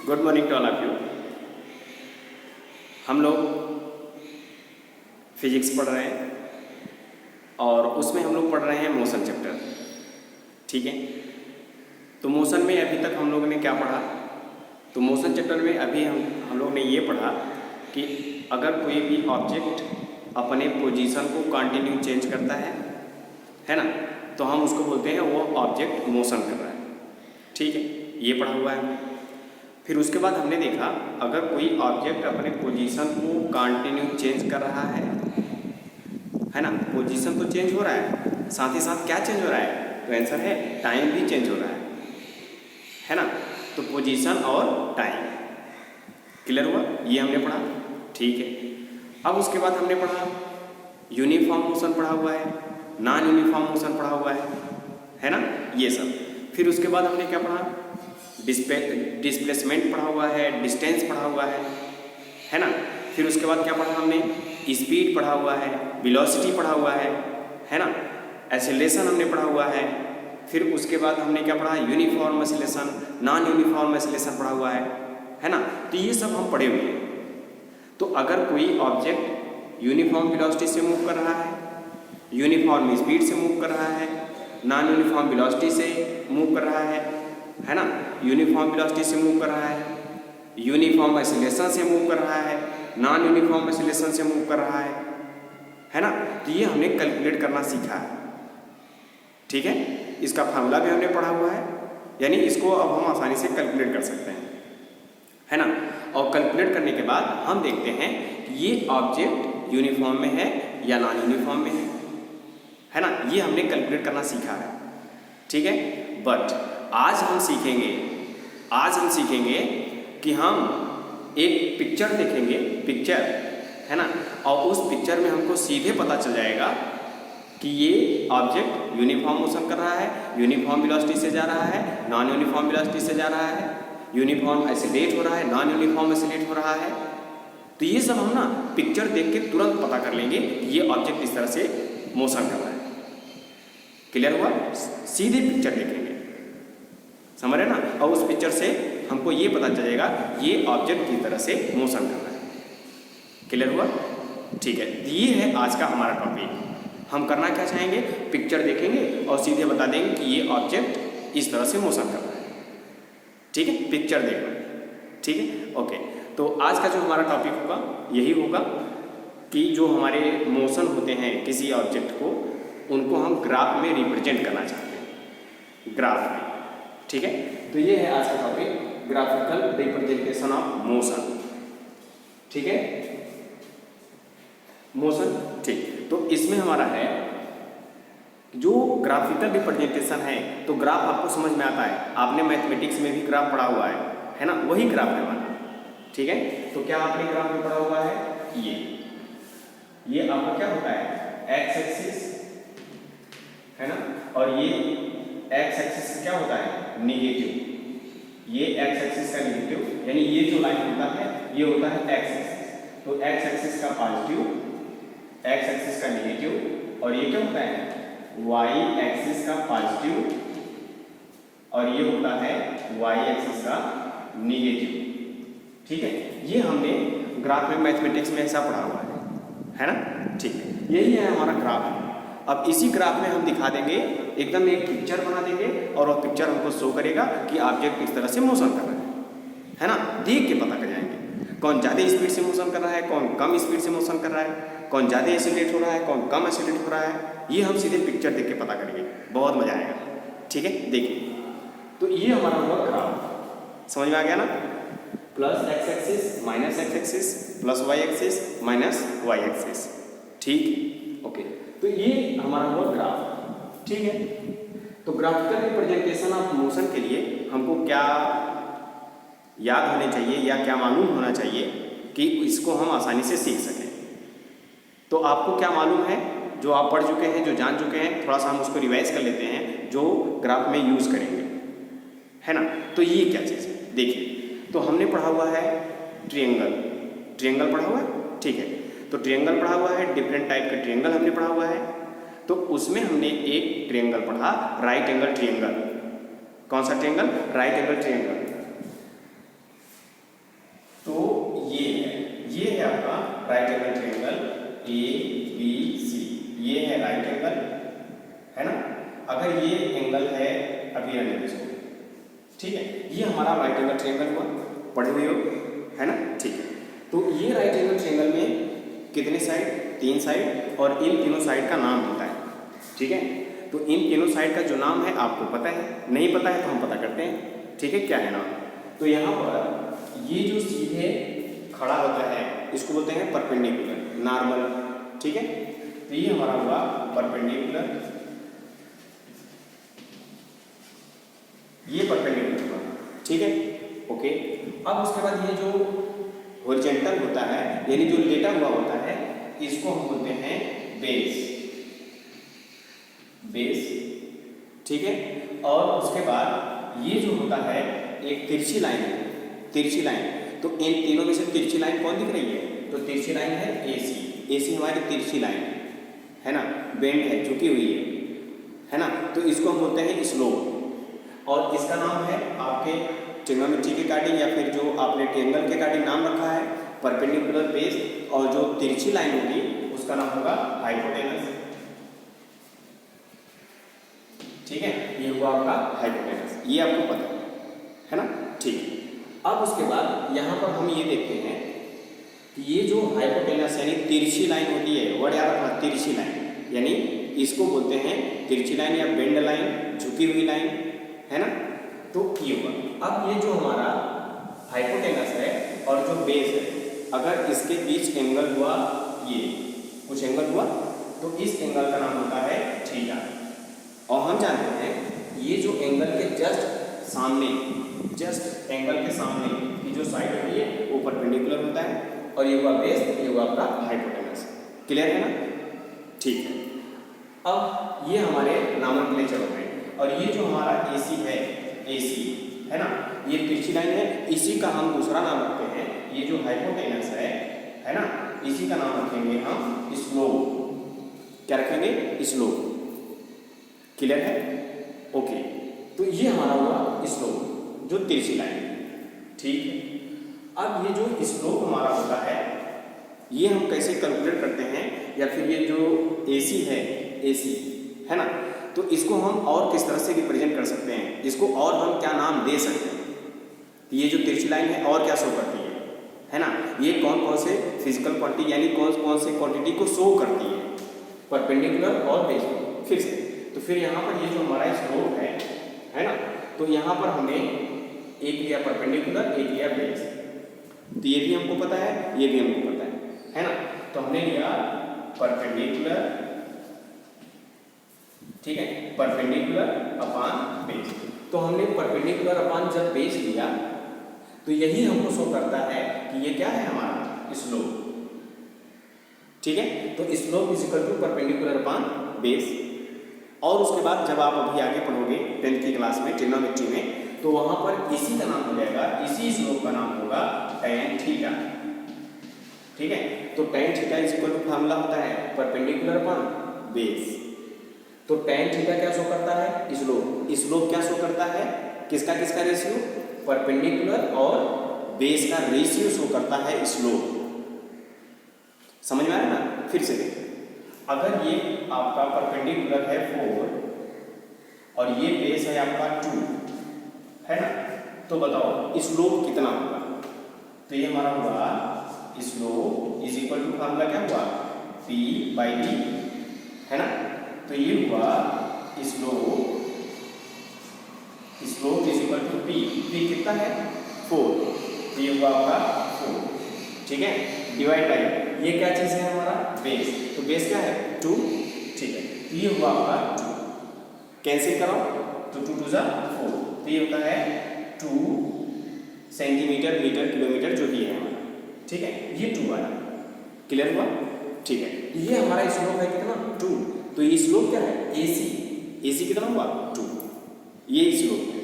Good morning to all of you. हम लोग physics पढ़ रहे हैं और उसमें हम लोग पढ़ रहे हैं मोशन चैप्टर। ठीक है, तो मोशन में अभी तक हम लोगों ने क्या पढ़ा? तो मोशन चैप्टर में अभी हम लोग ने ये पढ़ा कि अगर कोई भी ऑब्जेक्ट अपने पोजीशन को कंटिन्यू चेंज करता है ना, तो हम उसको बोलते हैं वो ऑब्जेक्ट मोशन कर रहा है। ठीक है, ये पढ़ा हुआ है। फिर उसके बाद हमने देखा अगर कोई ऑब्जेक्ट अपने पोजीशन को कंटिन्यू चेंज कर रहा है ना, पोजीशन तो चेंज हो रहा है, साथ ही साथ क्या चेंज हो रहा है? तो आंसर है टाइम भी चेंज हो रहा है ना। तो पोजीशन और टाइम क्लियर हुआ, ये हमने पढ़ा। ठीक है, अब उसके बाद हमने पढ़ा यूनिफॉर्म मोशन पढ़ा हुआ है, नॉन यूनिफॉर्म मोशन पढ़ा हुआ है ना, ये सब। फिर उसके बाद हमने क्या पढ़ा? डिस्प्लेसमेंट पढ़ा हुआ है, डिस्टेंस पढ़ा हुआ है ना। फिर उसके बाद क्या पढ़ा हमने? स्पीड पढ़ा हुआ है, वेलोसिटी पढ़ा हुआ है ना, एक्सेलरेशन हमने पढ़ा हुआ है। फिर उसके बाद हमने क्या पढ़ा? Uniform acceleration, non uniform acceleration पढ़ा हुआ है ना। तो ये सब हम पढ़े हुए हैं। तो अगर कोई ऑब्जेक्ट यूनिफॉर्म वेलोसिटी से मूव कर रहा है, यूनिफॉर्म स्पीड से मूव कर रहा है, नॉन यूनिफॉर्म वेलोसिटी से मूव कर रहा है ना, यूनिफॉर्म वेलोसिटी से मूव कर रहा है, यूनिफॉर्म एक्सेलरेशन से मूव कर रहा है, नॉन यूनिफॉर्म एक्सेलरेशन से मूव कर रहा है ना। तो ये हमने कैलकुलेट करना सीखा है। ठीक है, इसका फार्मूला भी हमने पढ़ा हुआ है, यानी इसको अब हम आसानी से कैलकुलेट कर सकते हैं, है ना। और कैलकुलेट करने के बाद हम देखते हैं कि ये ऑब्जेक्ट यूनिफॉर्म में है या नॉन यूनिफॉर्म में है ना। ये हमने कैलकुलेट करना सीखा है। ठीक है, बट आज हम सीखेंगे कि हम एक पिक्चर देखेंगे, पिक्चर है ना, और उस पिक्चर में हमको सीधे पता चल जाएगा कि ये ऑब्जेक्ट यूनिफॉर्म मोशन कर रहा है, यूनिफॉर्म वेलोसिटी से जा रहा है, नॉन यूनिफॉर्म वेलोसिटी से जा रहा है, यूनिफॉर्म एक्सेलरेट हो रहा है, नॉन यूनिफॉर्म एक्सेलरेट हो रहा है। तो ये सब हम ना पिक्चर देख के तुरंत पता कर लेंगे कि ये ऑब्जेक्ट इस तरह से मोशन कर रहा है। क्लियर हुआ? सीधे पिक्चर देखेंगे, समझ रहे ना, और उस पिक्चर से हमको ये पता चलेगा ये ऑब्जेक्ट किस तरह से मोशन कर रहा है। क्लियर हुआ? ठीक है, ये है आज का हमारा टॉपिक। हम करना क्या चाहेंगे? पिक्चर देखेंगे और सीधे बता देंगे कि ये ऑब्जेक्ट इस तरह से मोशन कर रहा है। ठीक है, पिक्चर देखना। ठीक है, ओके। तो आज का जो हमारा टॉपिक होगा यही होगा कि जो हमारे मोशन होते हैं किसी ऑब्जेक्ट को, उनको हम ग्राफ में रिप्रेजेंट करना चाहते हैं, ग्राफ में। ठीक है, तो ये है आज का topic, graphical representation of motion. ठीक है, मोशन। ठीक, तो इसमें हमारा है जो ग्राफिकल रिप्रेजेंटेशन है, तो ग्राफ आपको समझ में आता है, आपने मैथमेटिक्स में भी ग्राफ पढ़ा हुआ है ना, वही ग्राफ है हमारा। ठीक है, तो क्या आपने ग्राफ में पढ़ा हुआ है? ये आपका क्या होता है? एक्स एक्सिस है ना, और ये एक्स एक्सिस क्या होता है? निगेटिव। ये एक्स एक्सिस का निगेटिव, यानी ये जो लाइन होता है ये होता है एक्स एक्सिस। तो एक्स एक्सिस का पॉजिटिव, एक्स एक्सिस का निगेटिव, और ये क्या होता है? वाई एक्सिस का पॉजिटिव, और ये होता है वाई एक्सिस का निगेटिव। ठीक है, ये हमने ग्राफ में मैथमेटिक्स में ऐसा पढ़ा हुआ है ना। ठीक है, यही है हमारा ग्राफ। अब इसी ग्राफ में हम दिखा देंगे, एकदम एक पिक्चर बना देंगे और वो पिक्चर हमको शो करेगा कि ऑब्जेक्ट किस तरह से मोशन कर रहा है ना। देख के पता कर जाएंगे कौन ज़्यादा स्पीड से मोशन कर रहा है, कौन कम स्पीड से मोशन कर रहा है, कौन ज़्यादा एक्सेलरेट हो रहा है, कौन कम एक्सेलरेट हो रहा है। ये हम सीधे पिक्चर देख के पता करेंगे, बहुत मजा आएगा। ठीक है, देखिए, तो ये हमारा हुआ ग्राफ, समझ में आ गया ना। Plus x axis minus x axis plus y axis minus y axis. ठीक, ओके। तो ये हमारा हुआ ग्राफ। ठीक है, तो ग्राफिकल रिप्रेजेंटेशन ऑफ मोशन के लिए हमको क्या याद होने चाहिए या क्या मालूम होना चाहिए कि इसको हम आसानी से सीख सकें? तो आपको क्या मालूम है? जो आप पढ़ चुके हैं, जो जान चुके हैं, थोड़ा सा हम उसको रिवाइज कर लेते हैं जो ग्राफ में यूज़ करेंगे, है ना। तो ये क्या चीज़ है? देखिए, तो हमने पढ़ा हुआ है ट्रिएंगल पढ़ा हुआ है। ठीक है, तो ट्रिएंगल पढ़ा हुआ है, डिफरेंट टाइप के ट्रिएंगल हमने पढ़ा हुआ है। तो उसमें हमने एक ट्रिएंगल पढ़ा, राइट एंगल ट्रिएंगल। कौन सा ट्रिएंगल? Right angle triangle. ठीक है, ये हमारा राइट एंगल ट्रायंगल हुआ, पढ़े हुए हो, है ना। ठीक है, तो ये राइट एंगल ट्रायंगल में कितने साइड, 3 साइड, और इन तीनों साइड का नाम होता है। ठीक है, तो इन तीनों साइड का जो नाम है आपको पता है, नहीं पता है तो हम पता करते हैं। ठीक है, क्या है नाम? तो यहाँ पर ये जो सीधे खड़ा होता है इसको बोलते हैं परपेंडिकुलर, नॉर्मल। ठीक है, तो ये हमारा हुआ परपेंडिकुलर, ये परपेंडिकुलर हुआ। ठीक है, ओके। अब उसके बाद ये जो हॉरिजॉन्टल होता है यानी जो लेटा हुआ होता है इसको हम बोलते हैं बेस, बेस। ठीक है, और उसके बाद ये जो होता है एक तिरछी लाइन है, तिरछी लाइन। तो इन तीनों में से तिरछी लाइन कौन दिख रही है? तो तिरछी लाइन है AC, AC हमारी तिरछी लाइन है ना, बेंड है, झुकी हुई है ना। तो इसको हम बोलते हैं स्लोप, और इसका नाम है आपके ट्रिग्नोमेट्री के अकॉर्डिंग या फिर जो आपने ट्रायंगल के अकॉर्डिंग नाम रखा है परपेंडिकुलर बेस, और जो तिरछी लाइन होगी उसका नाम होगा हाइपोटेनस। ठीक है, ये हुआ आपका हाइपोटेनस, ये आपको पता है ना। ठीक है, अब उसके बाद यहाँ पर हम ये देखते हैं कि ये जो हाइपोटेनस यानी तिरछी लाइन होती है, वर्ड याद रखना, तिरछी लाइन, यानी इसको बोलते हैं तिरछी लाइन या बेंड लाइन, झुकी हुई लाइन, है ना। तो ये हुआ। अब ये जो हमारा हाइपोटेनस है और जो बेस है, अगर इसके बीच एंगल हुआ, ये कुछ एंगल हुआ, तो इस एंगल का नाम होता है थीटा। और हम जानते हैं ये जो एंगल के जस्ट सामने, जस्ट एंगल के सामने की जो साइड होती है वो परपेंडिकुलर होता है, और ये हुआ बेस, ये हुआ आपका हाइपोटेनस। क्लियर है ना? ठीक है, अब ये हमारे नॉमेनक्लेचर हो गए। और ये जो हमारा AC है, AC है ना, ये तिरछी लाइन है, इसी का हम दूसरा नाम रखते हैं, ये जो हाइपोटेनस है ना, इसी का नाम रखेंगे हम स्लोप। क्या रखेंगे? स्लोप। क्लियर है? ओके, तो ये हमारा हुआ स्लोप, जो तिरछी लाइन। ठीक है, अब ये जो स्लोप हमारा होता है ये हम कैसे कैलकुलेट करते हैं, या फिर ये जो AC है, AC है ना, तो इसको हम और किस तरह से रिप्रेजेंट कर सकते हैं, इसको और हम क्या नाम दे सकते हैं? ये जो तिरछी लाइन है और क्या शो करती है ना, ये कौन कौन से फिजिकल क्वांटिटी यानी कौन कौन से क्वांटिटी को शो करती है, परपेंडिकुलर और बेस। फिर से, तो फिर यहाँ पर ये जो हमारा स्लोप है ना, तो यहाँ पर हमने एक लिया परपेंडिकुलर, एक लिया बेस। तो ये भी हमको पता है, ये भी हमको पता है ना। तो हमने लिया परपेंडिकुलर, ठीक है, परपेंडिकुलर अपान बेस। तो हमने परपेंडिकुलर अपान जब बेस लिया तो यही हमको शो करता है कि ये क्या है हमारा स्लोप। ठीक है, तो slope is equal to perpendicular upon base. और उसके बाद जब आप अभी आगे पढ़ोगे 10th की क्लास में ट्रिग्नोमेट्री में, तो वहां पर इसी का नाम हो जाएगा, इसी स्लोप का नाम होगा tan थीटा। ठीक है, तो tan theta is equal to formula होता है परपेंडिकुलर अपॉन बेस। तो tan थीटा क्या शो करता है? स्लोप। स्लोप क्या शो करता है? किसका किसका रेशियो? परपेंडिकुलर और बेस का रेशियो शो करता है स्लोप। समझ में आया ना? फिर से देखिए, अगर ये आपका परपेंडिकुलर है 4 और ये बेस है आपका 2, है ना, तो बताओ स्लोप कितना होगा? तो ये हमारा हुआ slope is equal to formula क्या हुआ? P/D, है ना। तो ये हुआ slope, slope is equal to P कितना है? 4। तो ये हुआ आपका 4। ठीक है, डिवाइड बाई ये क्या चीज़ है हमारा? बेस। तो बेस क्या है? 2। ठीक है, तो ये हुआ आपका 2। कैंसिल करो तो 2 2 जा 4। तो ये होता है 2 सेंटीमीटर, मीटर, किलोमीटर जो भी है हमारा। ठीक है, ये 2 आया। क्लियर हुआ? ठीक है, ये हमारा स्लोप है कितना? 2। तो ये स्लोप क्या है? AC कितना हुआ? 2। ये स्लोप है।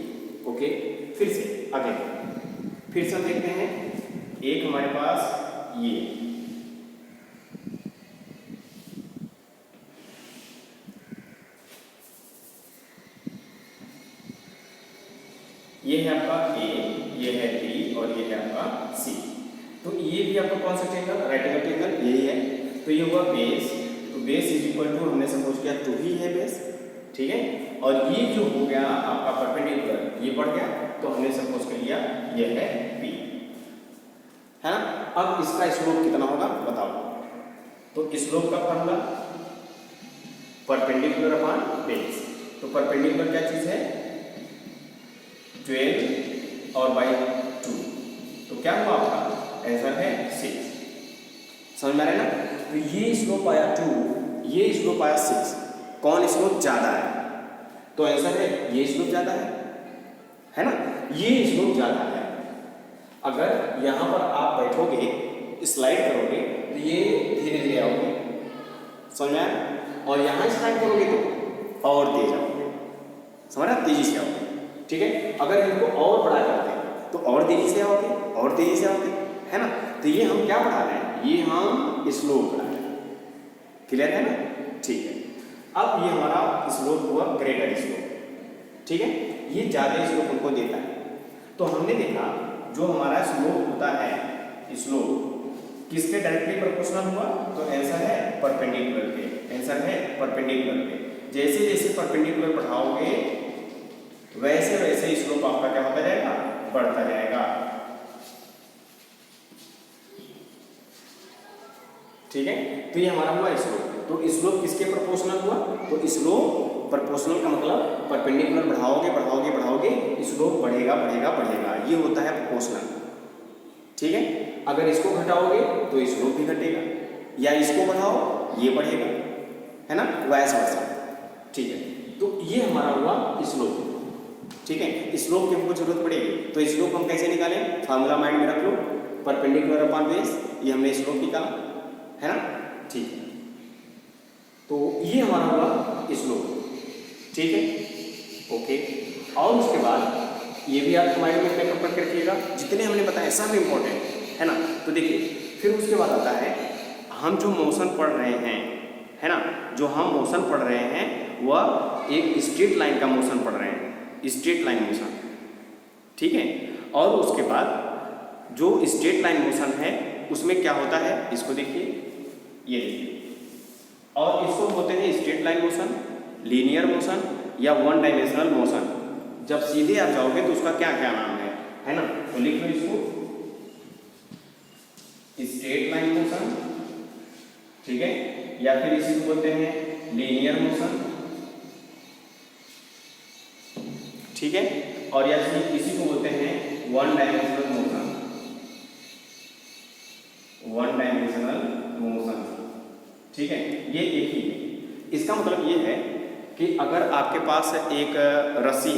ओके, फिर से आगे, फिर से हम देखते हैं, एक हमारे पास ये है आपका A, ये है B और ये है आपका C। तो ये भी आपका कौन सा ट्रायंगल? राइट एंगल ट्रायंगल यही है। तो ये हुआ बेस। तो बेस इज इक्वल टू हमने सपोज किया 2 ही है बेस। ठीक है, और ये जो हो गया आपका परपेंडिकुलर, ये बढ़ गया, तो अब इसका स्लोप कितना होगा बताओ। तो स्लोप का फॉर्मूला परपेंडिकुलर अपॉन बेस। तो परपेंडिकुलर क्या चीज है 12 और बाई 2, तो क्या हुआ आपका आंसर है 6। समझ में आ रहा है ना। तो ये स्लोप आया 2, ये स्लोप आया 6, कौन स्लोप ज्यादा है? तो आंसर है ये स्लोप ज्यादा है ना, ये स्लोप ज्यादा है। अगर यहां पर आप बैठोगे स्लाइड करोगे तो ये धीरे धीरे आओगे, समझ में आया, और यहां स्लाइड करोगे तो और तेज आओगे, समझ रहे, तेजी से आओगे। ठीक है, अगर इनको और बढ़ा करते तो और तेजी से आओगे, और तेजी से आओगे, है ना। तो ये हम क्या बढ़ा रहे हैं, ये हम स्लोप बढ़ा रहे हैं। क्लियर है ना। ठीक है, अब ये हमारा स्लोप हुआ ग्रेटर स्लोप। ठीक है, ये ज्यादा स्लोप हमको देता है। तो हमने देखा जो हमारा स्लोप होता है, स्लोप किसके डायरेक्टली प्रोपोर्शनल हुआ, तो आंसर है परपेंडिकुलर के, आंसर है परपेंडिकुलर के। जैसे जैसे परपेंडिकुलर बढ़ाओगे वैसे वैसे स्लोप आपका क्या होता जाएगा, बढ़ता जाएगा। ठीक है, तो ये हमारा हुआ स्लोप। तो स्लोप किसके प्रोपोर्शनल हुआ, तो स्लोप प्रोपोर्शनल का मतलब परपेंडिकुलर बढ़ाओगे बढ़ाओगे बढ़ाओगे स्लोप बढ़ेगा बढ़ेगा बढ़ेगा, ये होता है प्रोपोर्शनल। ठीक है, अगर इसको घटाओगे तो स्लोप भी घटेगा, या इसको बढ़ाओ ये बढ़ेगा, है ना, वैसा वैसा। ठीक है, तो ये हमारा हुआ स्लोप। ठीक है, स्लोप की हमको जरूरत पड़ेगी, तो स्लोप हम कैसे निकालें, फार्मूला माइंड में रख लो, परपेंडिकुलर अपॉन बेस, ये हमने स्लोप निकाला, है ना। ठीक है, तो ये हमारा हुआ स्लोप। ठीक है, ओके। और उसके बाद ये भी आप माइंड में मेकअप करके रखिएगा, जितने हमने बताए सब इंपॉर्टेंट है ना। तो देखिए फिर उसके बाद आता है हम जो मोशन पढ़ रहे हैं, है ना, जो हम मोशन पढ़ रहे हैं वह एक स्ट्रेट लाइन का मोशन पढ़ रहे हैं, स्ट्रेट लाइन मोशन। ठीक है, और उसके बाद जो स्ट्रेट लाइन मोशन है उसमें क्या होता है, इसको देखिए, ये देखिए, और इसको बोलते हैं straight line motion, linear motion या वन डायमेंशनल मोशन। जब सीधे आप जाओगे तो उसका क्या क्या नाम है ना, तो लिख लो इसको, स्ट्रेट लाइन मोशन, ठीक है, या फिर इसी को बोलते हैं लीनियर मोशन। ठीक है, और या फिर इसी को बोलते हैं one dimensional motion, one dimensional motion. ठीक है, ये एक ही है। इसका मतलब ये है कि अगर आपके पास एक रस्सी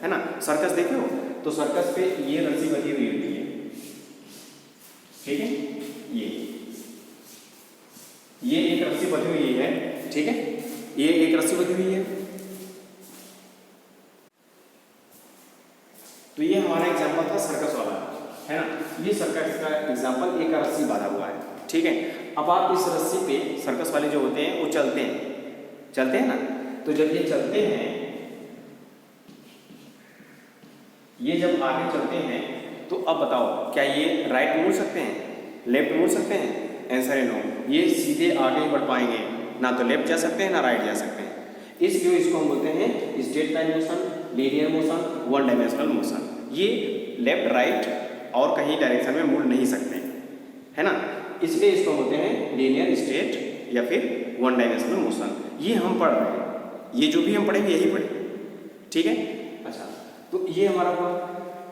है ना, सर्कस देखे हो, तो सर्कस पे ये रस्सी बंधी हुई होती है। ठीक है, ये एक रस्सी बंधी हुई है। ठीक है, ये एक रस्सी बंधी हुई है। तो ये हमारा एग्जांपल था सर्कस वाला, है ना। ये सर्कस का एग्जांपल, एक रस्सी बांधा हुआ है। ठीक है, अब आप इस रस्सी पे, सर्कस वाले जो होते हैं वो चलते हैं ना, तो जब ये चलते हैं, ये जब आगे चलते हैं तो अब बताओ क्या ये राइट मुड़ सकते हैं, लेफ्ट मुड़ सकते हैं? आंसर है नो, ये सीधे आगे बढ़ पाएंगे, ना तो लेफ्ट जा सकते हैं ना राइट जा सकते हैं। इसलिए इसको हम बोलते हैं straight line motion, linear motion, one dimensional motion. ये लेफ्ट राइट और कहीं डायरेक्शन में मुड़ नहीं सकते, है ना, इसलिए इसको बोलते हैं लीनियर, स्ट्रेट या फिर वन डायमेंशनल मोशन। ये हम पढ़ रहे हैं, ये जो भी हम पढ़ेंगे यही पढ़ेंगे। ठीक है, अच्छा, तो ये हमारा हुआ।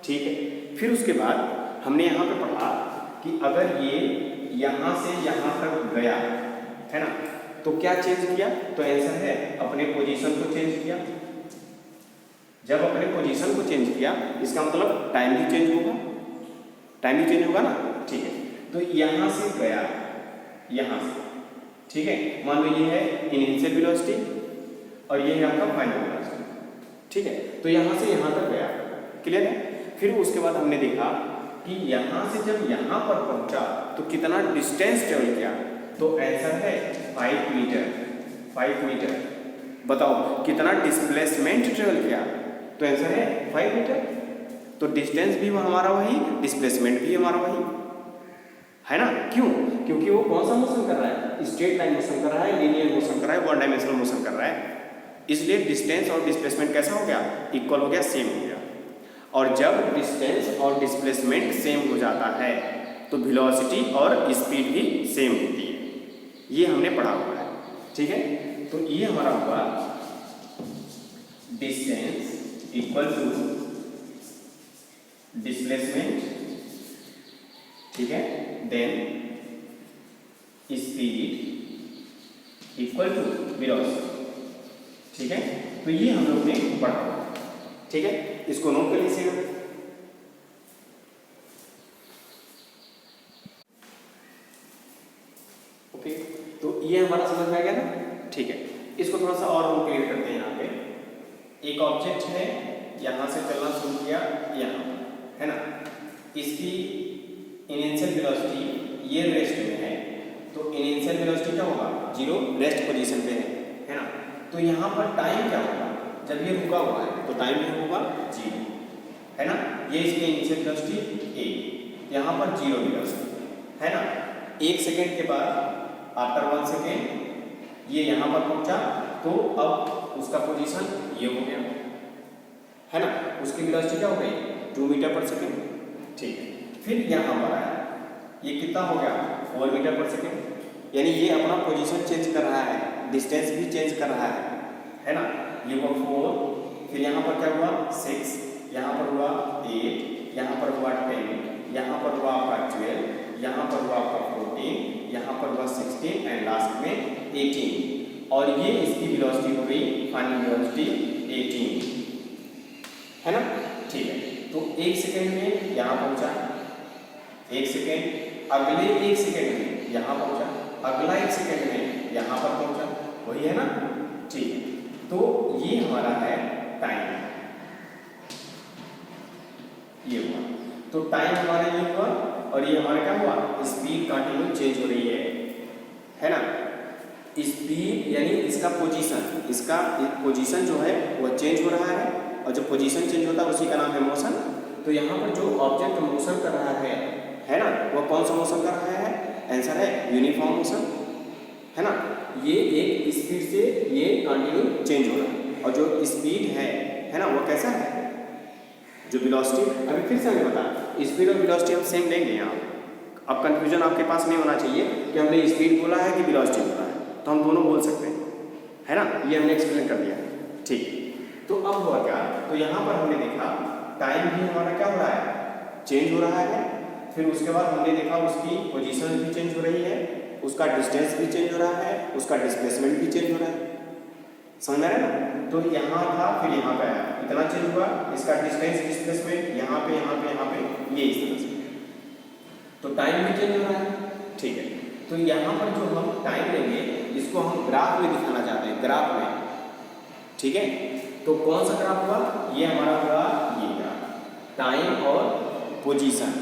ठीक है, फिर उसके बाद हमने यहाँ पे पढ़ा कि अगर ये यहाँ से यहाँ तक गया, है ना, तो क्या चेंज किया, तो आंसर है अपने पोजीशन को चेंज किया। जब अपने पोजीशन को चेंज किया इसका मतलब टाइम भी चेंज होगा, टाइम भी चेंज होगा ना। ठीक है, तो यहाँ से गया, यहाँ से, ठीक है, मान लो ये है इनिशियल वेलोसिटी और ये है आपका फाइनल वेलोसिटी। ठीक है, तो यहाँ से यहाँ तक गया, क्लियर है। फिर उसके बाद हमने देखा कि यहाँ से जब यहाँ पर पहुँचा तो कितना डिस्टेंस ट्रेवल किया, तो आंसर है 5 मीटर। 5 मीटर, बताओ कितना डिस्प्लेसमेंट ट्रेवल किया, तो आंसर है 5 मीटर। तो डिस्टेंस भी हमारा वही, डिस्प्लेसमेंट भी हमारा वही, है ना। क्यों? क्योंकि वो कौन सा मोशन कर रहा है, स्ट्रेट लाइन मोशन कर रहा है, लीनियर मोशन कर रहा है, वन डायमेंशनल मोशन कर रहा है। इसलिए डिस्टेंस और डिस्प्लेसमेंट कैसा हो गया, इक्वल हो गया, सेम हो गया। और जब डिस्टेंस और डिस्प्लेसमेंट सेम हो जाता है तो वेलोसिटी और स्पीड भी सेम होती है, ये हमने पढ़ा हुआ है। ठीक है, तो ये हमारा हुआ डिस्टेंस इक्वल टू डिस्प्लेसमेंट, ठीक है, then speed equal to velocity. ठीक है, तो ये हम लोग ने पढ़ा हुआ है। ठीक है, इसको नोट कर लीजिएगा। ओके, तो ये हमारा समझ में आ गया ना। ठीक है, इसको थोड़ा सा और हम क्लियर करते हैं। यहाँ पे एक ऑब्जेक्ट है, यहाँ से चलना शुरू किया, यहाँ है ना, इसकी इनिशियल वेलोसिटी ये रेस्ट में है, तो इनिशियल वेलोसिटी क्या होगा, 0, रेस्ट पोजीशन पे है ना। तो यहाँ पर टाइम क्या होगा, जब ये रुका हुआ है तो टाइम भी होगा 0, है ना। ये इसकी इनिशियल वेलोसिटी a, यहाँ पर 0 वेलोसिटी है ना। 1 सेकेंड के बाद आफ्टर 1 सेकेंड ये यहाँ पर पहुँचा, तो अब उसका पोजीशन ये हो गया, है ना। उसकी वेलोसिटी क्या हो गई, 2 मीटर पर सेकेंड। ठीक है, फिर यहाँ पर आया, ये कितना हो गया, 4 मीटर पर सेकेंड, यानी ये अपना पोजीशन चेंज कर रहा है, डिस्टेंस भी चेंज कर रहा है ना। ये हुआ 4, फिर यहाँ पर क्या हुआ 6, यहाँ पर हुआ 8, यहाँ पर हुआ 10, यहाँ पर हुआ आपका 12, यहाँ पर हुआ आपका 14, यहाँ पर हुआ 16 एंड लास्ट में 18, और ये इसकी वेलोसिटी हो गई फाइनल वेलोसिटी 18, है ना। ठीक है, तो 1 सेकेंड में यहाँ पहुँचा, 1 सेकेंड, अगले 1 सेकेंड में यहाँ पहुँचा, अगला 1 सेकेंड में यहाँ पर पहुँचा, वही है ना। ठीक है, तो ये हमारा है टाइम, ये हुआ, तो टाइम हमारा ये हुआ, और ये हमारा क्या हुआ, स्पीड कंटिन्यू चेंज हो रही है ना। स्पीड यानी इसका पोजीशन, इसका पोजीशन जो है वो चेंज हो रहा है, और जो पोजीशन चेंज होता है उसी का नाम है मोशन। तो यहाँ पर जो ऑब्जेक्ट मोशन कर रहा है ना, वो कौन सा मोशन कर रहा है, आंसर है यूनिफॉर्म मोशन, है ना। ये एक स्पीड से ये कंटिन्यू चेंज हो रहा है, और जो स्पीड है ना, वो कैसा है, जो वेलोसिटी, अभी फिर से हमें बता, स्पीड और वेलोसिटी हम सेम लेंगे यहाँ। अब कंफ्यूजन आपके पास नहीं होना चाहिए कि हमने स्पीड बोला है कि वेलोसिटी बोला है, तो हम दोनों बोल सकते हैं, है ना। ये हमने एक्सप्लेन कर दिया, ठीक। तो अब हुआ क्या, तो यहाँ पर हमने देखा टाइम भी हमारा क्या हो रहा है, चेंज हो रहा है। फिर उसके बाद हमने देखा उसकी पोजीशन भी चेंज हो रही है, उसका डिस्टेंस भी चेंज हो रहा है, उसका डिस्प्लेसमेंट भी चेंज हो रहा है, समझ में आ रहा है ना। तो यहाँ था, फिर यहाँ पे आया, इतना चेंज हुआ, इसका डिस्टेंस डिस्प्लेसमेंट यहाँ पे यहाँ पे यहाँ पे, ये इस तरह से, तो टाइम भी चेंज हो रहा है। ठीक है, तो यहाँ पर जो हम टाइम लेंगे, इसको हम ग्राफ में दिखाना चाहते हैं, ग्राफ में। ठीक है, तो कौन सा ग्राफ हुआ, ये हमारा हुआ ये ग्राफ, टाइम और पोजीशन,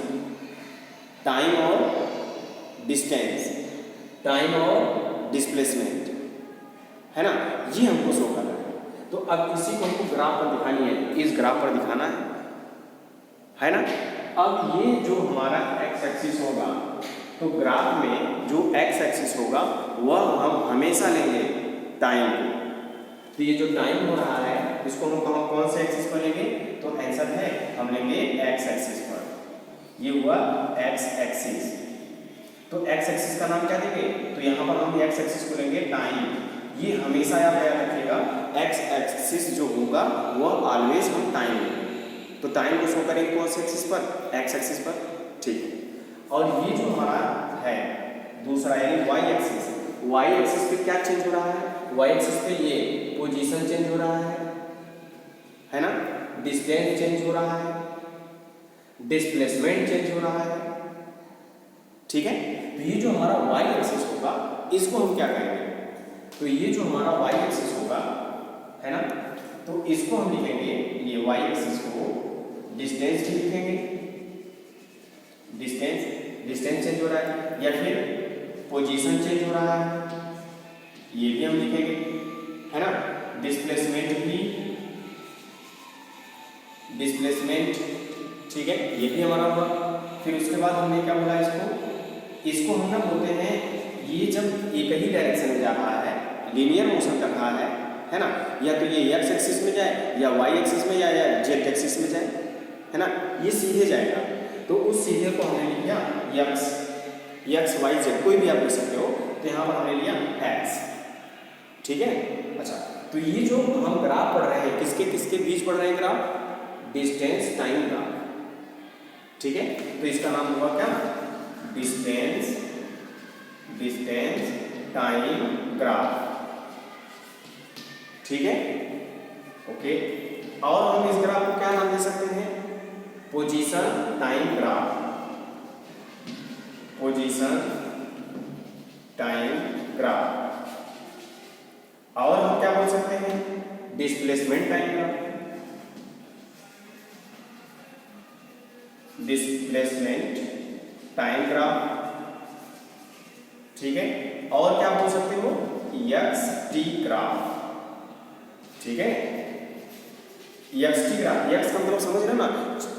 टाइम और डिस्टेंस, टाइम और डिस्प्लेसमेंट, है ना, ये हमको शो करना है। तो अब इसी को हमको ग्राफ पर दिखानी है, इस ग्राफ पर दिखाना है ना। अब ये जो हमारा एक्स एक्सिस होगा, तो ग्राफ में जो एक्स एक्सिस होगा वह हम हमेशा लेंगे टाइम को। तो ये जो टाइम हो रहा है, इसको हम कौन से एक्सिस पर लेंगे, तो आंसर है हम लेंगे एक्स एक्सिस पर। ये हुआ एक्स एक्सिस, तो एक्स एक्सिस का नाम क्या देंगे, तो यहाँ पर हम एक्स एक्सिस को लेंगे टाइम। ये हमेशा याद रखिएगा, एक्स एक्सिस जो होगा वह ऑलवेज हम टाइम लेंगे। तो टाइम को शो करेंगे कौन से एक्सिस पर, एक्स एक्सिस पर। ठीक है, और ये जो हमारा है दूसरा यानी वाई एक्सिस, वाई एक्सिस पे क्या चेंज हो रहा है, वाई एक्सिस पे ये पोजीशन चेंज हो रहा है ना, डिस्टेंस चेंज हो रहा है, डिस्प्लेसमेंट चेंज हो रहा है। ठीक है, तो ये जो हमारा वाई एक्सिस होगा, इसको हम क्या करेंगे, तो ये जो हमारा वाई एक्सिस होगा, है ना, तो इसको हम लिखेंगे, ये वाई एक्सिस को डिस्टेंस भी लिखेंगे, डिस्टेंस चेंज हो रहा है, या फिर पोजीशन चेंज हो रहा है, ये भी हम लिखेंगे, है ना। डिस्प्लेसमेंट भी, ठीक है, ये भी हमारा हुआ। फिर उसके बाद हमने क्या बोला, इसको हम क्या बोलते हैं, ये जब एक ही डायरेक्शन में जा रहा है, लीनियर मोशन कर रहा है ना, या तो ये एक्स एक्सिस में जाए, या वाई एक्सिस में जाए, या जेड एक्सिस में जाए, है ना, ये सीधे जाएगा। तो उस सीधे को हमने लिया एक्स वाई जेड, कोई भी आप ले सकते हो, तो यहाँ पर हमने लिया एक्स। ठीक है, अच्छा, तो ये जो हम ग्राफ पढ़ रहे हैं किसके किसके बीच पढ़ रहे हैं ग्राफ? Distance time graph. ठीक है, तो इसका नाम हुआ क्या? Distance time graph. ठीक है, ओके। और हम इस ग्राफ को क्या नाम दे सकते हैं? Position time graph. Position time graph. और हम क्या बोल सकते हैं? Displacement time graph. Displacement time graph. ठीक है, और क्या बोल सकते हो? X T graph. ठीक है, एक्स टी ग्राफ, एक्स का मतलब समझ रहे हो ना,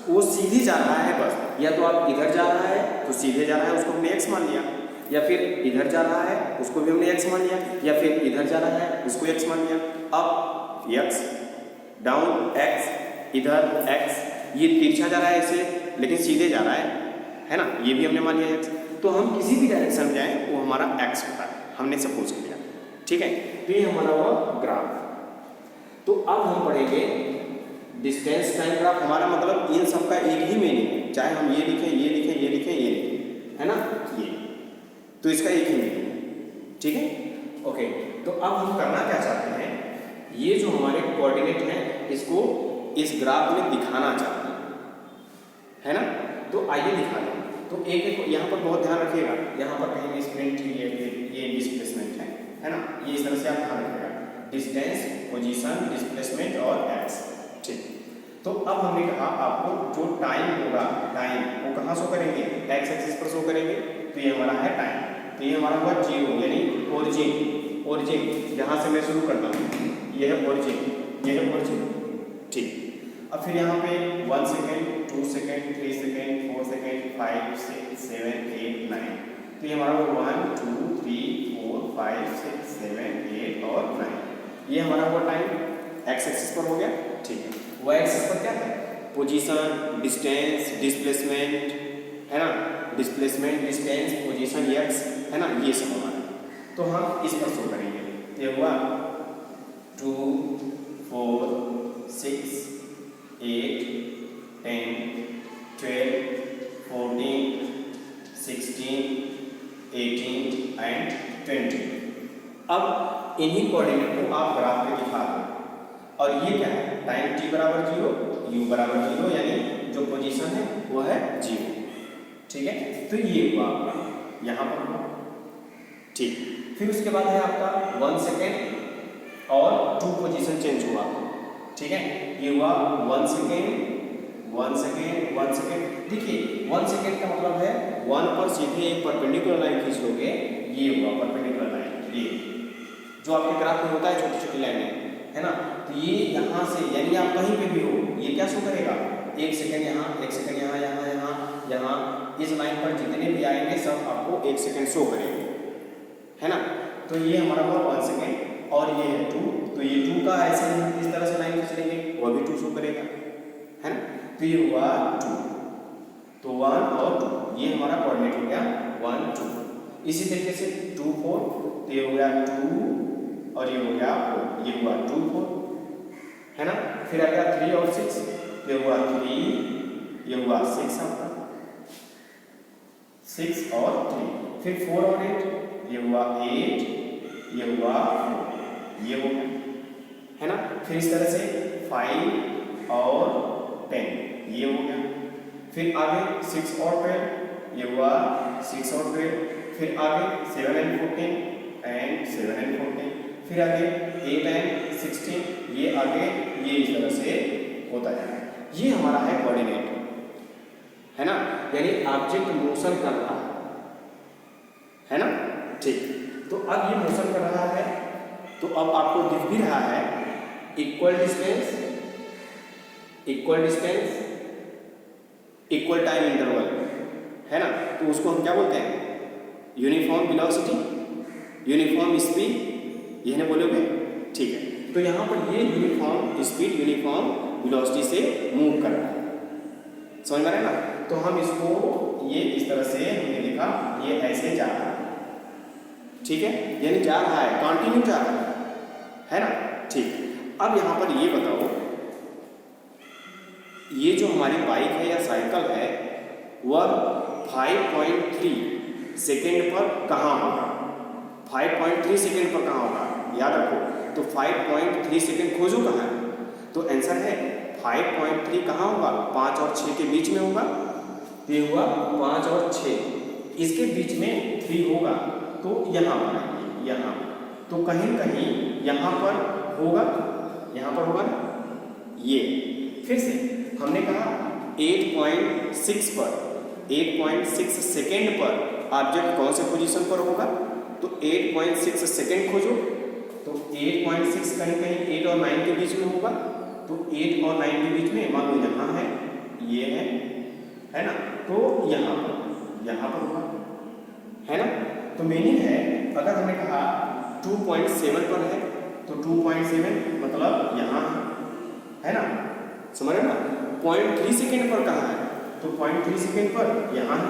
वो सीधी जा रहा है बस, या तो आप इधर जा रहा है तो सीधे जा रहा है, उसको हमने एक्स मान लिया, या फिर इधर जा रहा है उसको भी हमने एक्स मान लिया, या फिर इधर जा रहा है उसको एक्स मान लिया। अप एक्स, डाउन एक्स, इधर एक्स, ये तिरछा जा रहा है ऐसे लेकिन सीधे जा रहा है ना, ये भी हमने मान लिया एक्स। तो हम किसी भी डायरेक्शन में जाएं वो हमारा एक्स होता है, हमने सपोज किया। ठीक है, तो ये हमारा हुआ ग्राफ। तो अब हम पढ़ेंगे डिस्टेंस टाइम ग्राफ। हमारा मतलब इन सब का एक ही मीनिंग है, चाहे हम ये लिखें, ये लिखें, ये लिखें, ये लिखें, है ना, ये, तो इसका एक ही मीनिंग है। ठीक है, ओके। तो अब हम करना क्या चाहते हैं, ये जो हमारे कोऑर्डिनेट हैं इसको इस ग्राफ में दिखाना चाहते हैं, है ना, तो आइए दिखा दें। तो एक एक यहाँ पर बहुत ध्यान रखिएगा, यहाँ पर कहीं स्प्रिंट, ये डिस्प्लेसमेंट है ना, ये इस तरह से आप ध्यान रखिएगा, डिस्टेंस, पोजीशन, डिस्प्लेसमेंट और एक्स। ठीक, तो अब हमने कहा आपको जो टाइम होगा, टाइम वो कहाँ शो करेंगे? एक्स एक्सिस पर शो करेंगे। तो ये हमारा है टाइम, तो ये हमारा हुआ जीरो, यानी ओरिजिन यहाँ से मैं शुरू करता हूँ, ये है ओरिजिन। ठीक, अब फिर यहाँ पे 1 सेकेंड, 2 सेकेंड, 3 सेकेंड, 4 सेकेंड, 5, 6, 7, 8, 9, तो ये हमारा 1, 2, 3, 4, 5, 6, 7, 8 और 9, ये हमारा हुआ टाइम एक्स एक्सिस पर हो गया। ठीक है, वाई एक्सिस पर क्या है? पोजीशन, डिस्टेंस, डिस्प्लेसमेंट, है ना, डिस्प्लेसमेंट, डिस्टेंस, पोजीशन, एक्स, है ना, ये सब हमारा, तो हम इस पर शो करेंगे। ये हुआ 2, 4, 6, 8, 10, 12, 14, 16, 18 एंड 20। अब इन्हीं कोऑर्डिनेट को आप ग्राफ में दिखा दो, और ये क्या है? टाइम t बराबर 0, u बराबर 0, यानी जो पोजीशन है वो है 0। ठीक है, तो ये हुआ आपका यहाँ पर हुआ। ठीक, फिर उसके बाद है आपका 1 सेकेंड और 2 पोजीशन चेंज हुआ। ठीक है, ये हुआ 1 सेकेंड, 1 सेकेंड, 1 सेकेंड। देखिए 1 सेकेंड का मतलब है 1 पर सीधे एक परपेंडिकुलर लाइन खींच लोगे, ये हुआ परपेंडिकुलर लाइन, ये जो आपके ग्राफ में होता है छोटी छोटी लाइनें, है ना, तो ये यहाँ से, यानी आप कहीं पे भी हो, ये क्या शो करेगा? 1 सेकेंड यहाँ, 1 सेकेंड यहाँ, यहाँ, इस लाइन पर जितने भी आएंगे सब आपको 1 सेकेंड शो करेंगे, है ना। तो ये हमारा हुआ 1 सेकेंड, और ये है 2, तो ये 2 का ऐसे इस तरह से लाइन खींच लेंगे, वो भी 2 शो करेगा, है ना। तो ये हुआ 2, तो 1 और 2, ये हमारा कोऑर्डिनेट हो गया 1, 2। इसी तरीके से 2, 4, तो ये हो गया 2 और ये हो गया 4, ये हुआ 2, 4, है ना। फिर आ गया 3 और 6, ये हुआ 3, ये हुआ 6 आपका, 6 और 3, फिर 4 और 8, ये हुआ 8, ये हुआ 4, ये हो गया, है ना। फिर इस तरह से 5 और 10, ये हो गया। फिर आगे 6 और 12, ये हुआ 6 और 12, फिर आगे 7 and 14 एंड 7 and 14, फिर आगे 8 and 16, ये आगे ये इस तरह से होता जाएगा। ये हमारा है कोऑर्डिनेट, है ना, यानी ऑब्जेक्ट मोशन कर रहा है ना। ठीक, तो अब ये मोशन कर रहा है, तो अब आपको दिख भी रहा है equal distance, equal time interval, है ना। तो उसको हम क्या बोलते हैं? यूनिफॉर्म वेलोसिटी, यूनिफॉर्म स्पीड, ये ना बोलोगे? ठीक है, तो यहाँ पर ये यूनिफॉर्म स्पीड, यूनिफॉर्म वेलोसिटी से मूव कर रहा है, समझ में आ रहा है ना। तो हम इसको ये इस तरह से हमने लिखा, ये ऐसे जा रहा है, ठीक है, यानी जा रहा है, कंटिन्यू जा रहा है ना। ठीक, अब यहाँ पर ये बताओ, ये जो हमारी बाइक है या साइकिल है वह 5.3 सेकेंड पर कहाँ होगा? 5.3 सेकेंड पर कहाँ होगा? याद रखो, तो 5.3 सेकेंड खोजो कहाँ है, तो आंसर है 5.3 कहाँ होगा? 5 और 6 के बीच में होगा। ये हुआ 5 और 6, इसके बीच में 3 होगा, तो यहाँ पर आएंगे, यहाँ तो कहीं कहीं यहाँ पर होगा, यहाँ पर होगा ना। ये फिर से हमने कहा 8.6 पर, 8.6 सेकेंड पर ऑब्जेक्ट कौन से पोजीशन पर होगा? तो 8.6 सेकेंड खोजो, तो 8.6 कहीं कहीं 8 और 9 के बीच में होगा, तो 8 और 9 के बीच में मान लो यहाँ है, ये है ना, तो यहाँ पर होगा, है ना। तो मीनिंग है, अगर हमने कहा 2.7 पर है तो 2.7 मतलब यहाँ है ना, समझ रहे ना। 0.3 सेकेंड पर कहाँ है? तो 0.3 सेकेंड पर यहाँ है।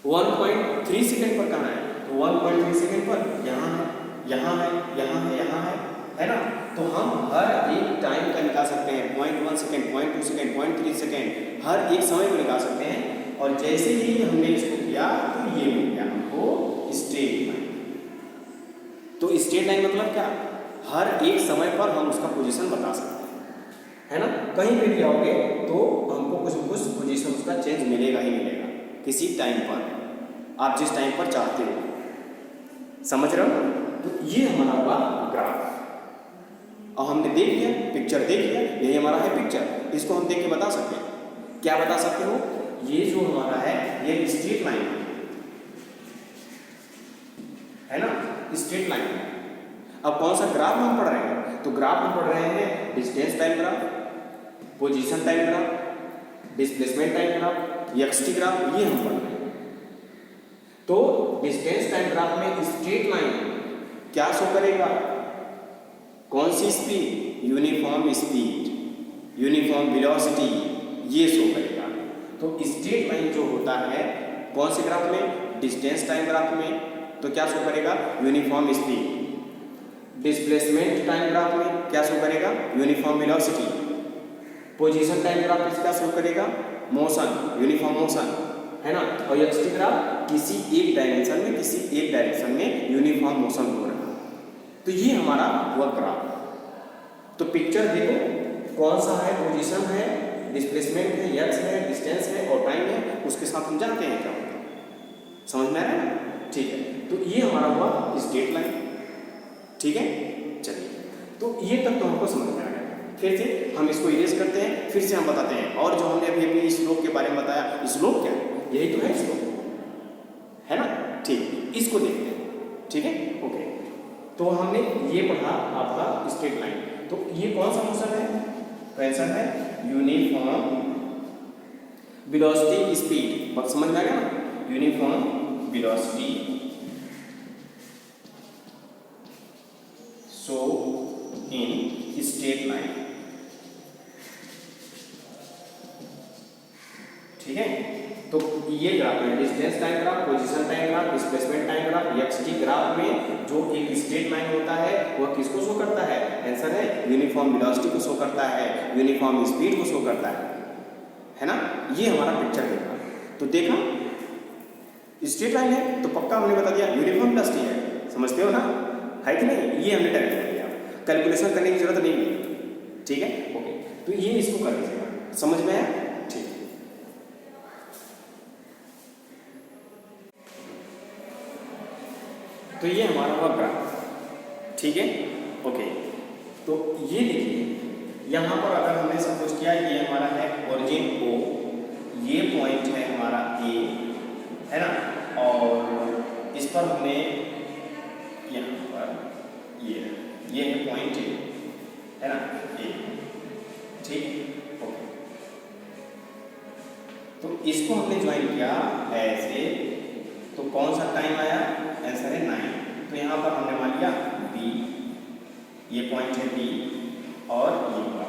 1.3 सेकेंड पर कहाँ है? तो 1.3 सेकेंड पर यहाँ है, यहाँ है, यहाँ है, यहाँ है ना। तो हम हर एक टाइम का निकाल सकते हैं, 0.1 सेकेंड, 0.2 सेकेंड, 0.3 सेकेंड, हर एक समय को निकाल सकते हैं। और जैसे ही हमने इसको किया तो ये मिल गया हमको स्ट्रेट लाइन। तो स्ट्रेट लाइन मतलब क्या? हर एक समय पर हम उसका पोजीशन बता सकते हैं, है ना। कहीं भी भी आओगे तो हमको कुछ न कुछ पोजीशन उसका चेंज मिलेगा ही मिलेगा, किसी टाइम पर, आप जिस टाइम पर चाहते हो, समझ रहे हो। तो ये हमारा हुआ ग्राफ। और हमने देख लिया, पिक्चर देख लिया, यही हमारा है पिक्चर। इसको हम देख के बता सकते हैं, क्या बता सकते हो? ये जो हमारा है ये स्ट्रेट लाइन है ना, स्ट्रेट लाइन। अब कौन सा ग्राफ हम पढ़ रहे हैं? तो ग्राफ हम पढ़ रहे हैं distance time graph, position time graph, displacement time graph, x t graph, ये हम पढ़ रहे हैं। तो डिस्टेंस टाइम ग्राफ में स्ट्रेट लाइन क्या शो करेगा? कौन सी speed? Uniform speed, uniform velocity, ये शो करेगा। तो स्ट्रेट लाइन जो होता है कौन से ग्राफ में? डिस्टेंस टाइम ग्राफ में, तो क्या शो करेगा? Uniform speed. Displacement time graph में क्या शो करेगा? Uniform velocity. Position time graph में क्या शो करेगा? मोशन, यूनिफॉर्म मोशन, है ना। और एक्सटी ग्राफ किसी एक डायमेंशन में, किसी एक डायरेक्शन में यूनिफॉर्म मोशन हो रहा है। तो ये हमारा हुआ ग्राफ। तो पिक्चर देखो कौन सा है, पोजीशन है, डिस्प्लेसमेंट है, एक्स है, डिस्टेंस है और टाइम है, उसके साथ हम जानते हैं क्या होता है। समझ में आ रहा है? ठीक है, तो ये हमारा हुआ स्ट्रेट लाइन। ठीक है, चलिए, तो ये तक तो हमको समझ में आ गया। फिर से हम इसको इरेज करते हैं, फिर से हम बताते हैं। और जो हमने अभी स्लोप के बारे में बताया, स्लोप क्या है? यही तो है स्लोप, है ना। ठीक, इसको देखते हैं। ठीक है, ओके। तो हमने ये पढ़ा आपका स्ट्रेट लाइन। तो ये कौन सा मोशन है? तो आंसर है यूनिफॉर्म वेलोसिटी स्पीड। समझ में आ गया ना, uniform velocity show in straight line. ठीक है, तो ये ग्राफ है distance time graph, position time graph, displacement time graph, x t graph में जो एक स्ट्रेट लाइन होता है वह किसको शो करता है? आंसर है यूनिफॉर्म वेलोसिटी को शो करता है, यूनिफॉर्म स्पीड को शो करता है ना। ये हमारा पिक्चर देखा, तो देखा स्ट्रेट लाइन है तो पक्का हमने बता दिया यूनिफॉर्म वेलोसिटी है। समझते हो ना, है कि नहीं? ये हमने डायरेक्ट कर दिया, कैलकुलेशन करने की जरूरत नहीं है। ठीक है, ओके। तो ये इसको कर लीजिएगा, समझ में आया? ठीक, तो ये हमारा हुआ ग्राफ। ठीक है, ओके। तो ये देखिए यहाँ पर अगर हमने सपोज किया ये हमारा है ओरिजिन O, ये पॉइंट है हमारा A, है ना। और इस पर हमने यहाँ पर ये है पॉइंट A, है ना, A। ठीक, ओके। तो इसको हमने ज्वाइन किया ऐसे, तो कौन सा टाइम आया? आंसर है 9। तो यहाँ पर हमने मान लिया B, ये पॉइंट है B और ये हुआ,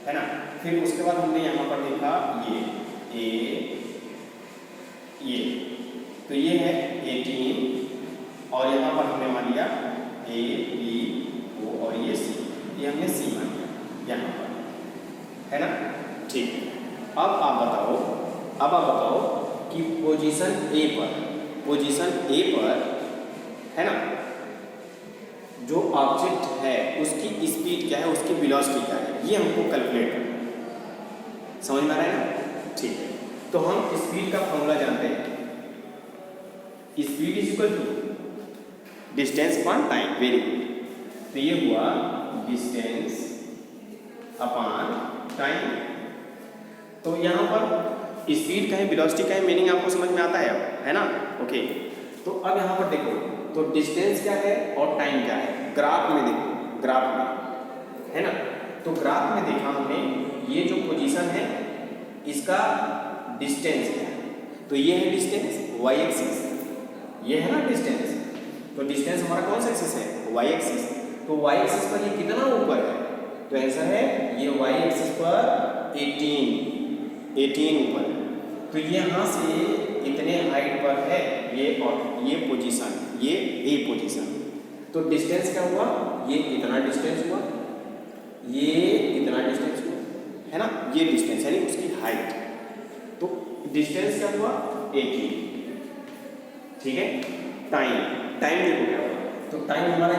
है ना। फिर उसके बाद हमने यहाँ पर देखा ये, ए ये, तो ये है 18 और यहाँ पर हमने मान लिया ए बी ओ और ये सी, ये हमने सी मान लिया यहाँ पर, है ना। ठीक है, अब आप बताओ कि पोजीशन ए पर है ना, जो ऑब्जेक्ट है उसकी स्पीड क्या है, उसकी वेलोसिटी क्या है, ये हमको कैलकुलेट करना है। समझ में आ रहा है ना। ठीक है, तो हम स्पीड का फॉर्मूला जानते हैं, speed is equal to distance upon time. Very good, तो ये हुआ डिस्टेंस अपॉन टाइम। तो यहाँ पर स्पीड का है, वेलोसिटी का है, मीनिंग आपको समझ में आता है ना। ओके, तो अब यहाँ पर देखो, तो डिस्टेंस क्या है और टाइम क्या है, ग्राफ में देखो, ग्राफ में है ना। तो ग्राफ में देखा हमने, ये जो पोजीशन है इसका डिस्टेंस क्या है, तो ये है डिस्टेंस वाई एक्सिस, ये है ना डिस्टेंस। तो डिस्टेंस हमारा कौन सा एक्सिस है, वाई एक्सिस। तो वाई एक्सिस पर ये कितना ऊपर है, तो आंसर है ये वाई एक्सिस पर 18 ऊपर है। तो ये यहाँ से इतने हाइट पर है ये, और ये पोजीशन, ये ए पोजीशन। तो डिस्टेंस क्या हुआ, ये इतना डिस्टेंस हुआ, ये इतना डिस्टेंस हुआ, है ना, ये डिस्टेंस यानी उसकी हाइट। तो डिस्टेंस क्या हुआ 18। ठीक है, टाइम देखो क्या हुआ, तो टाइम हमारा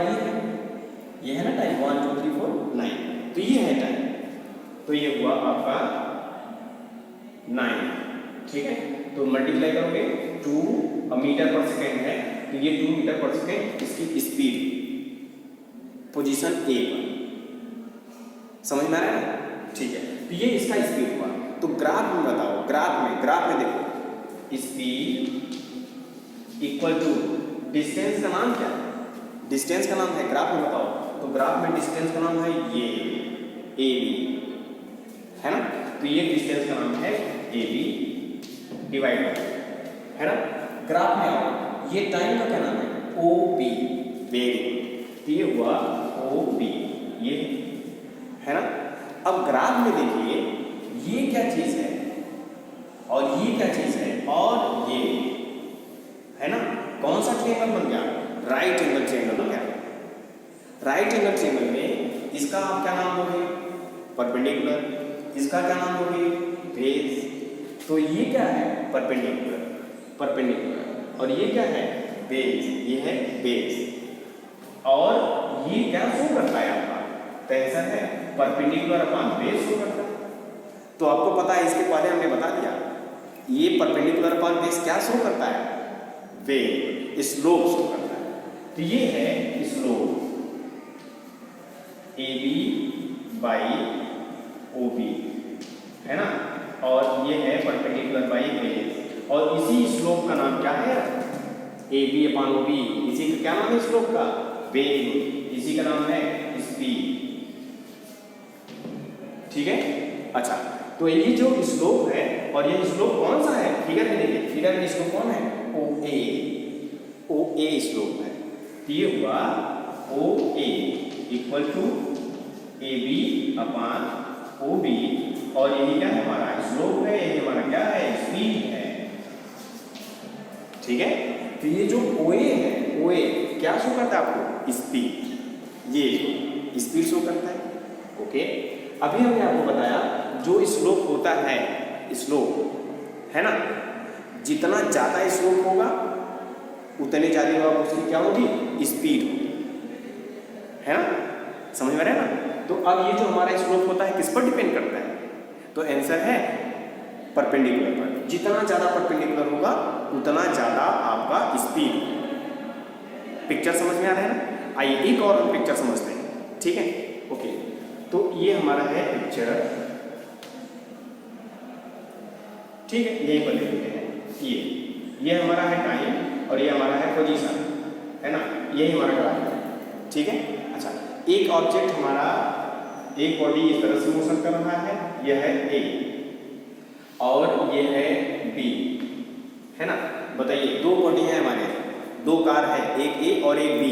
ये है ना टाइम, 1 2 3 4 9, तो ये है टाइम, तो ये हुआ आपका 9। ठीक है, तो मल्टीप्लाई करोगे 2 मीटर पर सेकेंड है, तो ये 2 मीटर पर सेकेंड इसकी स्पीड पोजीशन ए पर। समझ में आ रहा है ना। ठीक है, तो ये इसका स्पीड हुआ। तो ग्राफ में बताओ, ग्राफ में देखो, स्पीड इक्वल टू डिस्टेंस का नाम क्या है, डिस्टेंस का नाम है, ग्राफ में बताओ। तो ग्राफ में डिस्टेंस का नाम है ये ए बी, है ना। तो ये डिस्टेंस का नाम है ए बी डिवाइड, है ना। ग्राफ में आओ, ये टाइम का क्या नाम है, ओ बी। वेरी गुड, तो ये हुआ ओ बी, ये है ना। अब ग्राफ में देखिए, ये क्या चीज है और ये क्या चीज है, और ये है ना, कौन सा ट्रायंगल बन गया, राइट एंगल ट्रायंगल बन गया। राइट एंगल ट्रायंगल में इसका आप क्या नाम दोगे, परपेंडिकुलर, इसका क्या नाम दोगे, बेस। तो ये क्या है, परपेंडिकुलर, और ये क्या है, बेस, ये है बेस। और ये क्या शो करता है आपका, तो आंसर है परपेंडिकुलर अपॉन बेस शो करता है। तो आपको पता है, इसके पहले हमने बता दिया, ये परपेंडिकुलर अपॉन बेस क्या शो करता है, वेग, स्लोप शो करता है। तो ये है slope A B by O B, है ना, और ये है परपेंडिकुलर बाई बेस। और इसी स्लोप का नाम क्या है, A B upon O B, इसी का क्या नाम है स्लोप का, वेग, इसी का नाम है स्पीड। ठीक है, अच्छा, तो ये जो स्लोप है, और ये स्लोप कौन सा है, फिगर में देखिए, फिगर में स्लोप कौन है, ओ ए स्लोप है। तो ये हुआ O A equal to A B upon O B, और यही क्या है हमारा स्लोप है, यही हमारा क्या है, स्पीड है। ठीक है, तो ये जो ओ ए है, ओ ए क्या शो करता है आपको, स्पीड, ये स्पीड शो करता है। ओके, अभी हमने आपको बताया जो स्लोप होता है, स्लोप है ना, जितना ज़्यादा स्लोप होगा उतनी ज़्यादा उसकी क्या होगी, स्पीड होगी, है ना। समझ में आ रहा है ना। तो अब ये जो हमारा स्लोप होता है किस पर डिपेंड करता है, तो आंसर है परपेंडिकुलर पर। जितना ज़्यादा परपेंडिकुलर होगा उतना ज़्यादा आपका स्पीड। पिक्चर समझ में आ रहा है ना। आइए एक और हम पिक्चर समझते हैं, ठीक है। ओके, तो ये हमारा है पिक्चर, ठीक है, यहीं पर ले लेते हैं। ये हमारा है टाइम और ये हमारा है पोजीशन, है ना, यही हमारा ग्राफ है, ठीक है। अच्छा, एक ऑब्जेक्ट हमारा, एक बॉडी इस तरह से मोशन कर रहा है, यह है ए और ये है बी, है ना। बताइए, दो बॉडी है हमारे, दो कार है, एक ए और एक बी।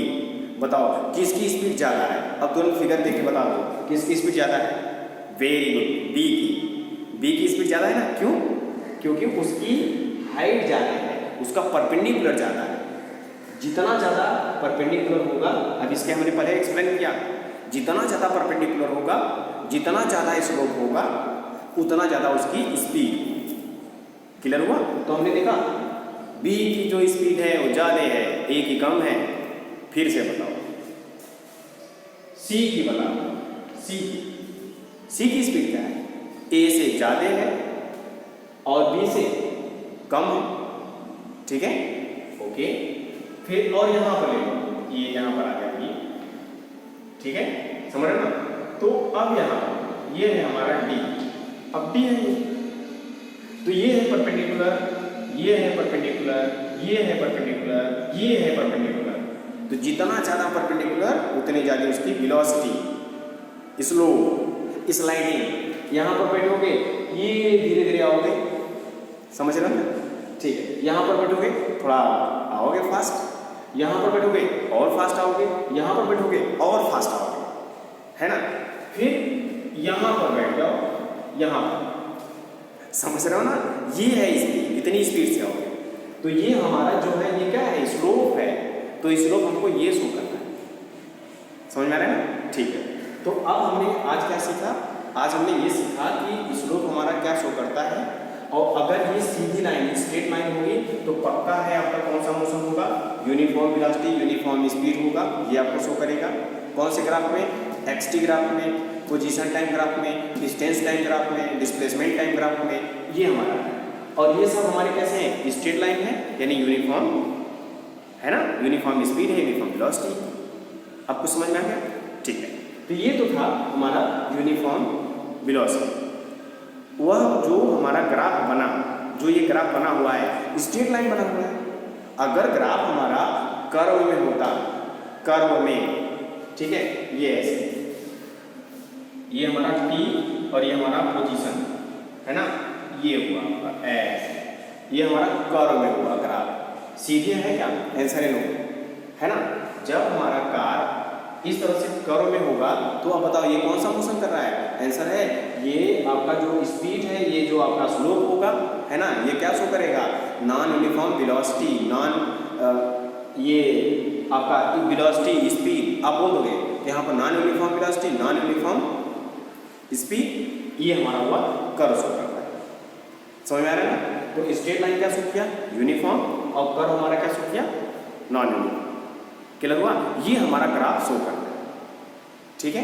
बताओ किसकी स्पीड ज़्यादा है। अब दोनों फिगर देख के बता दो किसकी स्पीड ज़्यादा है। वेरी गुड, बी की स्पीड ज़्यादा है ना। क्यों? क्योंकि उसकी हाइट ज़्यादा है, उसका परपेंडिकुलर ज़्यादा है। जितना ज़्यादा परपेंडिकुलर होगा, अब इसके हमने पहले एक्सप्लेन किया, जितना ज़्यादा परपेंडिकुलर होगा, जितना ज़्यादा स्लोप होगा, उतना ज़्यादा उसकी स्पीड। क्लियर हुआ? तो हमने देखा बी की जो स्पीड है वो ज़्यादा है, ए की कम है। फिर से बताओ, सी की बताओ, सी की स्पीड क्या है? ए से ज़्यादा है और बी से कम है। ठीक है, ओके। फिर और यहाँ पर ले लो, ये यहाँ पर आ गया ये, ठीक है, समझ रहे ना? तो अब यहाँ ये है हमारा डी, अब डी है ये, तो ये है परपेंडिकुलर, ये है परपेंडिकुलर, ये है परपेंडिकुलर, ये है परपेंडिकुलर। तो जितना ज़्यादा परपेंडिकुलर उतनी ज़्यादा उसकी वेलोसिटी, स्लो, स्लाइडिंग। यहाँ पर बैठोगे ये धीरे धीरे आओगे, समझ रहे ना? ठीक है, यहाँ पर बैठोगे थोड़ा आओगे फास्ट, यहाँ पर बैठोगे और फास्ट आओगे, यहाँ पर बैठोगे और फास्ट आओगे, है ना? फिर यहाँ पर बैठ जाओ, यहाँ पर, समझ रहे हो ना? ये है स्पीड, इतनी स्पीड से आओगे। तो ये हमारा जो है ये क्या है? स्लोप है। तो स्लोप हमको ये शो करना है, समझ में आ रहा है ना? ठीक है, तो अब हमने आज क्या सीखा? आज हमने ये सीखा कि स्लोप हमारा क्या शो करता है, और अगर ये सीधी लाइन, स्ट्रेट लाइन होगी तो पक्का है आपका कौन सा मोशन होगा? यूनिफॉर्म वेलोसिटी, यूनिफॉर्म स्पीड होगा, ये आपको शो करेगा। कौन से ग्राफ में? एक्सटी ग्राफ में, पोजीशन टाइम ग्राफ में, डिस्टेंस टाइम ग्राफ में, डिस्प्लेसमेंट टाइम ग्राफ में, ये हमारा है। और ये सब हमारे कैसे हैं? स्ट्रेट लाइन है, यानी यूनिफॉर्म है ना, यूनिफॉर्म स्पीड है, यूनिफॉर्म वेलोसिटी। आपको समझ में आ गया? ठीक है, तो ये तो था हमारा यूनिफॉर्म वेलोसिटी। वह जो हमारा ग्राफ बना, जो ये ग्राफ बना हुआ है, स्ट्रेट लाइन बना हुआ है। अगर ग्राफ हमारा कर्व में होता, कर्व में, ठीक है, ये ऐसे, ये हमारा टी और ये हमारा पोजीशन है ना, ये हुआ ऐसे, ये हमारा कर्व में हुआ ग्राफ। सीधे है क्या? आंसर है नो, है ना? जब हमारा कार इस तरह से कर्व में होगा तो आप बताओ ये कौन सा मोशन कर रहा है? आंसर है ये आपका जो स्पीड है, ये जो आपका स्लोप होगा, है ना, ये क्या शो करेगा? नॉन यूनिफॉर्म वेलोसिटी, ये आपका वेलोसिटी स्पीड। आप बोल दोगे यहाँ पर non uniform velocity, non uniform speed, ये हमारा हुआ कर्व शो करता है। समझ में आ रहा है ना? तो स्ट्रेट लाइन क्या शो किया? यूनिफॉर्म, और कर्व हमारा क्या शो किया? Non uniform. क्लियर हुआ? ये हमारा ग्राफ शो करता है, ठीक है।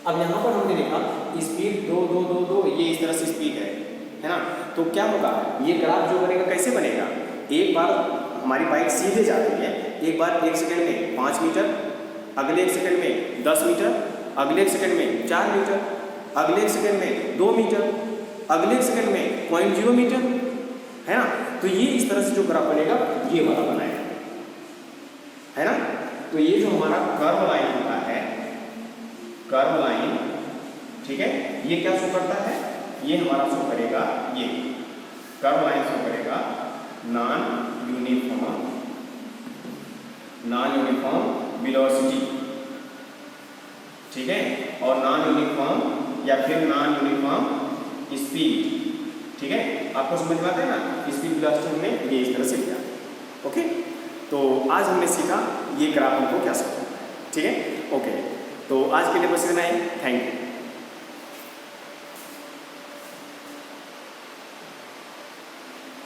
अब यहाँ पर हमने देखा स्पीड 2 2 2 2, ये इस तरह से स्पीड है ना? तो क्या होगा? ये ग्राफ जो बनेगा कैसे बनेगा? एक बार हमारी बाइक सीधे जा रही है, एक बार 1 सेकंड में 5 मीटर, अगले 1 सेकंड में 10 मीटर, अगले 1 सेकंड में 4 मीटर, अगले 1 सेकंड में 2 मीटर, अगले 1 सेकंड में 0.0 मीटर, है ना? तो ये इस तरह से जो ग्राफ बनेगा ये वाला बनाएगा, है ना? तो ये जो हमारा कर्व लाइन होता है, कर्व लाइन, ठीक है, ये क्या शो करता है? ये हमारा शो करेगा, ये कर्व लाइन शो करेगा नॉन यूनिफॉर्म वेलोसिटी, ठीक है, और नॉन यूनिफॉर्म या फिर नॉन यूनिफॉर्म स्पीड, ठीक है। आपको समझ में आता है ना? स्पीड वेलोसिटी हमने ये इस तरह से लिया, ओके। तो आज हमने सीखा ये ग्राफ हमको क्या शो करता है, ठीक है, ओके। तो आज के लिए बस इतना ही, थैंक यू।